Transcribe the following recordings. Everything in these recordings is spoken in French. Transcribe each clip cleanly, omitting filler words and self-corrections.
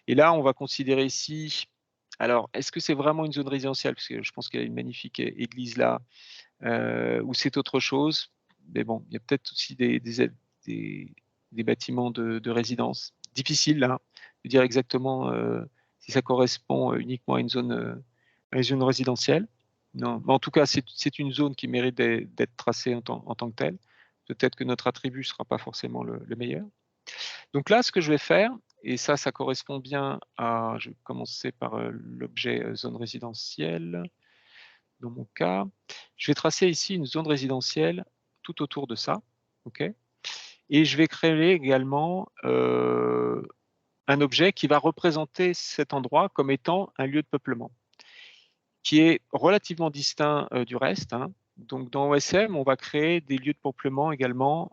Et là, on va considérer ici, alors, est-ce que c'est vraiment une zone résidentielle? Parce que je pense qu'il y a une magnifique église là, ou c'est autre chose. Mais bon, il y a peut-être aussi des bâtiments de résidence. Difficile là, de dire exactement, si ça correspond uniquement à une zone résidentielle. Non, mais en tout cas, c'est une zone qui mérite d'être tracée en tant que telle. Peut-être que notre attribut ne sera pas forcément le meilleur. Donc là, ce que je vais faire, et ça correspond bien à, je vais commencer par l'objet zone résidentielle, dans mon cas. Je vais tracer ici une zone résidentielle tout autour de ça, ok. Et je vais créer également un objet qui va représenter cet endroit comme étant un lieu de peuplement, qui est relativement distinct du reste, hein. Donc dans OSM, on va créer des lieux de peuplement également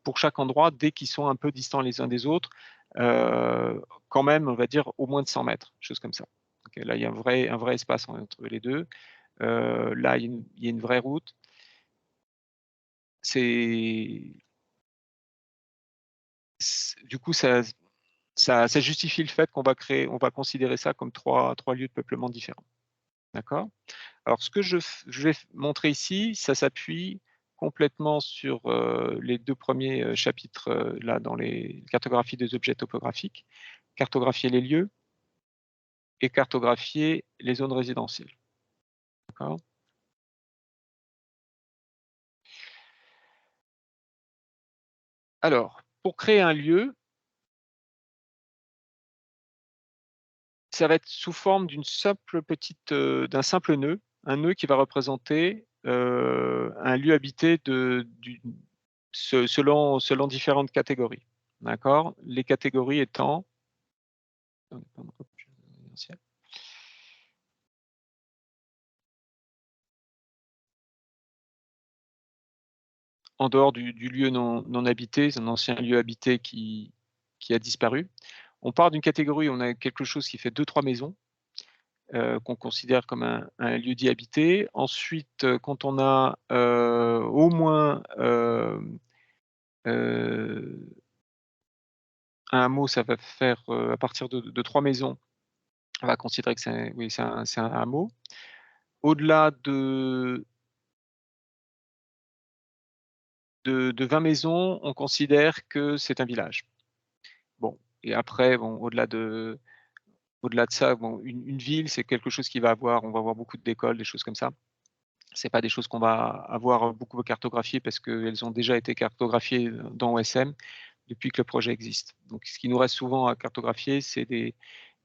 pour chaque endroit dès qu'ils sont un peu distants les uns des autres, quand même, on va dire au moins de 100 mètres, chose comme ça. Okay, là, il y a un vrai espace entre les deux. Là, il y a une vraie route. C'est du coup, ça justifie le fait on va considérer ça comme trois lieux de peuplement différents. D'accord? Alors ce que je vais montrer ici, ça s'appuie complètement sur, les 2 premiers chapitres, là dans les cartographies des objets topographiques, cartographier les lieux et cartographier les zones résidentielles. D'accord? Alors, pour créer un lieu, ça va être sous forme d'une simple petite, d'un simple nœud, un nœud qui va représenter, un lieu habité selon différentes catégories. D'accord? Les catégories étant en dehors du lieu non habité, c'est un ancien lieu habité qui a disparu. On part d'une catégorie, on a quelque chose qui fait 2-3 maisons, qu'on considère comme un lieu-dit habité. Ensuite, quand on a, au moins, un hameau, ça va faire, à partir de 3 maisons, on va considérer que oui, c'est un hameau. Au-delà de 20 maisons, on considère que c'est un village. Bon, et après, bon, au-delà de ça, bon, une ville, c'est quelque chose qui on va avoir beaucoup d'écoles, des choses comme ça. C'est pas des choses qu'on va avoir beaucoup cartographiées parce qu'elles ont déjà été cartographiées dans OSM depuis que le projet existe. Donc ce qui nous reste souvent à cartographier, c'est des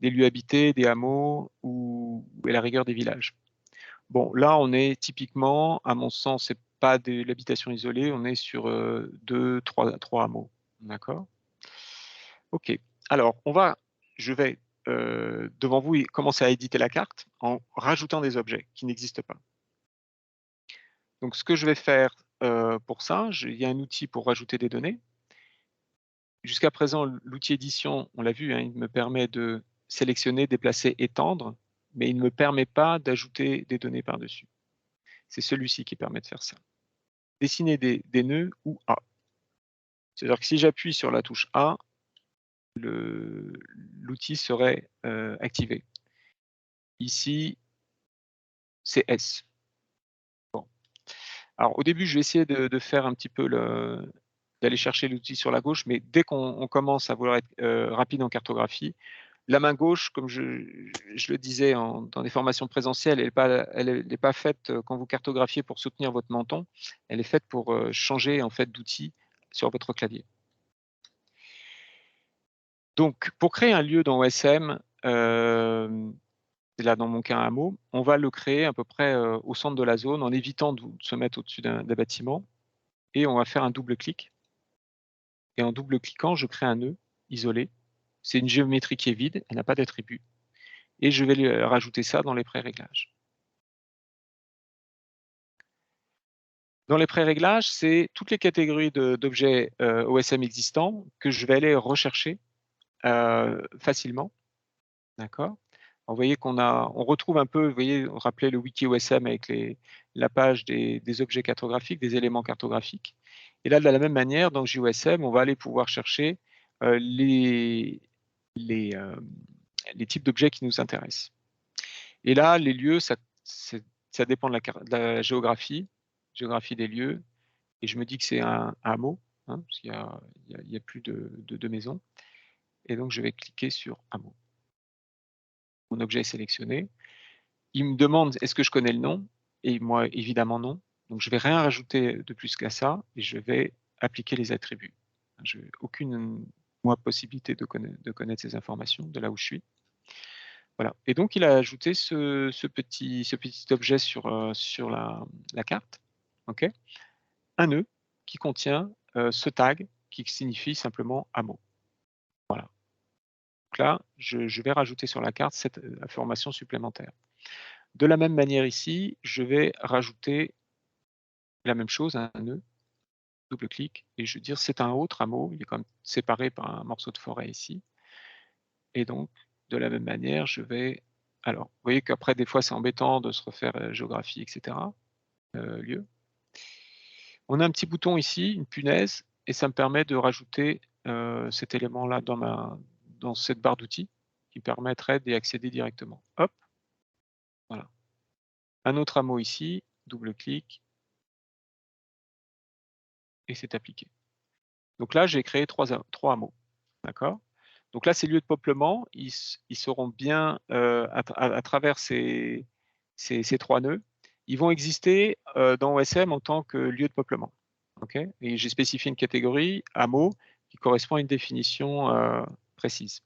lieux habités, des hameaux ou à la rigueur des villages. Bon, là, on est typiquement, à mon sens, c'est pas de l'habitation isolée, on est sur 2-3 hameaux. D'accord? OK. Alors, je vais devant vous commencer à éditer la carte en rajoutant des objets qui n'existent pas. Donc, ce que je vais faire pour ça, il y a un outil pour rajouter des données. Jusqu'à présent, l'outil édition, on l'a vu, hein, il me permet de sélectionner, déplacer, étendre, mais il ne me permet pas d'ajouter des données par-dessus. C'est celui-ci qui permet de faire ça. Dessiner des nœuds ou A. C'est-à-dire que si j'appuie sur la touche A, l'outil serait activé. Ici, c'est S. Bon. Alors au début, je vais essayer de faire un petit peu d'aller chercher l'outil sur la gauche, mais dès qu'on commence à vouloir être rapide en cartographie, la main gauche, comme je le disais dans les formations présentielles, elle est pas faite quand vous cartographiez pour soutenir votre menton, elle est faite pour changer en fait d'outil sur votre clavier. Donc pour créer un lieu dans OSM, là dans mon cas un hameau, on va le créer à peu près au centre de la zone en évitant de se mettre au-dessus d'un bâtiment et on va faire un double clic et en double cliquant, je crée un nœud isolé. C'est une géométrie qui est vide, elle n'a pas d'attribut et je vais lui rajouter ça dans les pré-réglages. Dans les pré-réglages, c'est toutes les catégories d'objets OSM existants que je vais aller rechercher facilement, d'accord? Vous voyez on retrouve un peu, vous voyez, rappelez le wiki OSM avec la page des objets cartographiques, des éléments cartographiques. Et là, de la même manière, dans JOSM, on va aller pouvoir chercher les les types d'objets qui nous intéressent. Et là, les lieux, ça dépend de la géographie des lieux. Et je me dis que c'est un hameau, hein, parce qu'il y a plus de maisons. Et donc, je vais cliquer sur hameau. Mon objet est sélectionné. Il me demande est-ce que je connais le nom? Et moi, évidemment non. Donc, je vais rien rajouter de plus qu'à ça et je vais appliquer les attributs. Je n'ai aucune possibilité de connaître ces informations de là où je suis. Voilà. Et donc, il a ajouté ce petit objet sur la carte. OK. Un nœud qui contient ce tag qui signifie simplement hameau. Voilà. Donc là, je vais rajouter sur la carte cette information supplémentaire. De la même manière ici, je vais rajouter la même chose, un nœud, double-clic, et je vais dire c'est un autre hameau, il est comme séparé par un morceau de forêt ici. Et donc, de la même manière, je vais... Alors, vous voyez qu'après, des fois, c'est embêtant de se refaire géographie, etc. Lieu. On a un petit bouton ici, une punaise, et ça me permet de rajouter cet élément-là dans cette barre d'outils qui permettrait d'y accéder directement. Hop, voilà. Un autre hameau ici, double-clic, et c'est appliqué. Donc là, j'ai créé trois hameaux. D'accord? Donc là, ces lieux de peuplement, ils seront bien à travers ces trois nœuds. Ils vont exister dans OSM en tant que lieu de peuplement. Okay? Et j'ai spécifié une catégorie, hameau, qui correspond à une définition précise.